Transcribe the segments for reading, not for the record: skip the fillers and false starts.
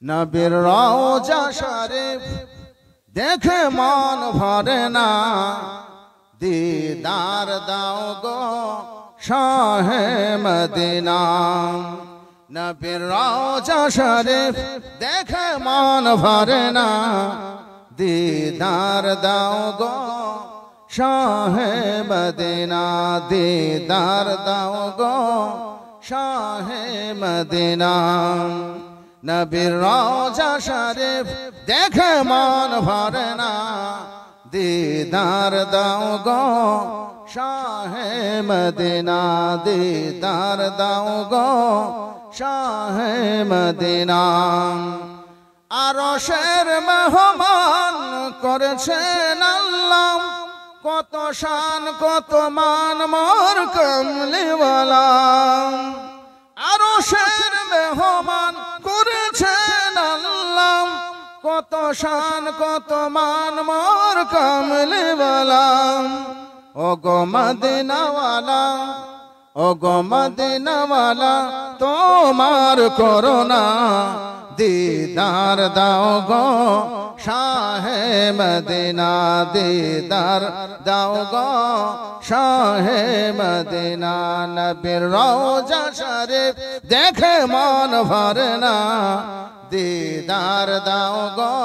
নবীর রওজা শরীফ দেখে মন ভরে না, দিদার দাও গো শাহে মদিনা। নবীর রওজা শরীফ দেখে মন ভরে না, দিদার দাও গো শাহে মদিনা, দিদার দাও গো শাহে মদিনা। নবীর রওজা শরীফ দেখে মন ভরে না, দিদার দাও গো শাহে মদিনা, দিদার দাও গো শাহে মদিনা। আরশের মেহমান করেছেন আল্লাহ, কত শান কত মান মোর কমলিওয়ালা। আরশের মেহমান করেছেন আল্লাহ, কত শান কত মান মোর কমলিওয়ালা। ও গো মদিনাওয়ালা, ও গো মদিনাওয়ালা, তোমার করুণা দিদার দাও গো শাহে মদিনা, দিদার দাও গো শাহে মদিনা। নবীর রওজা শরীফ দেখে মন ভরে না, দিদার দাও গো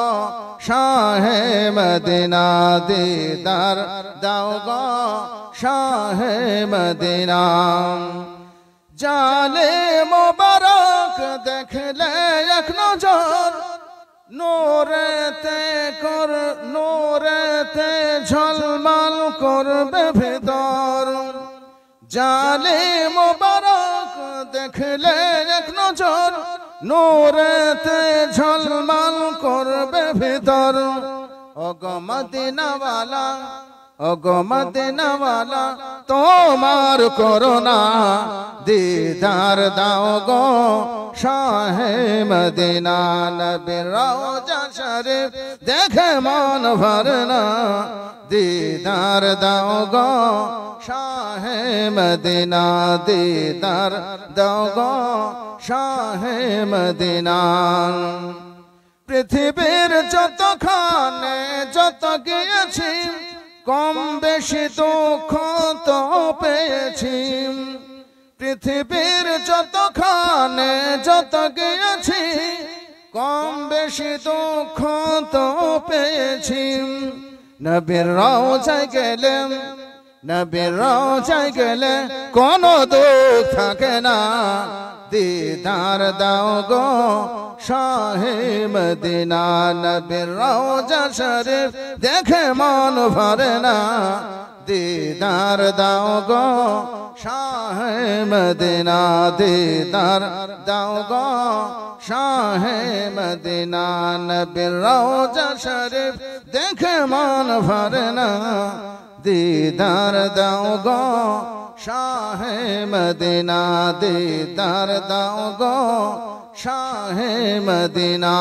শাহে মদিনা, দিদার দাও গো শাহে মদিনা। জালে মোবারক দেখলে এক নজর, নূরেতে কর নূরেতে ঝলমল করবে ভেতর। জালে মোবারক দেখলে এক নজর, নূরেতে ঝলমল করবে ভেতর। ও গো মদিনাওয়ালা, ও গো মদিনাওয়ালা, তোমার করুণা দিদার দাও গো শাহে মদিনা। নবীর রওজা শরীফ দেখে মন ভরে না, দিদার দাও গো শাহে মদিনা, দিদার দাও গো শাহে মদিনা। পৃথিবীর যতখানে যত গিয়েছি, কম বেশি দুঃখ তো পেয়েছি। পৃথিবীর যতখানে যত গিয়েছি, কম বেশি দুঃখ তো পেয়েছি। নবীর রওজায় গেলে, নবীর রওজায় গেলে কোনো দুঃখ থাকে না, দিদার দাও গো শাহে মদিনা। নবীর রওজা শরীফ দেখে মন ভরে না, দিদার দাও গো শাহে মদিনা, দিদার দাও গো শাহে মদিনা। নবীর রওজা শরীফ দেখে মন ভরে না, দিদার দাও গো শাহে মদিনা, দিদার দাও গো শাহে মদিনা।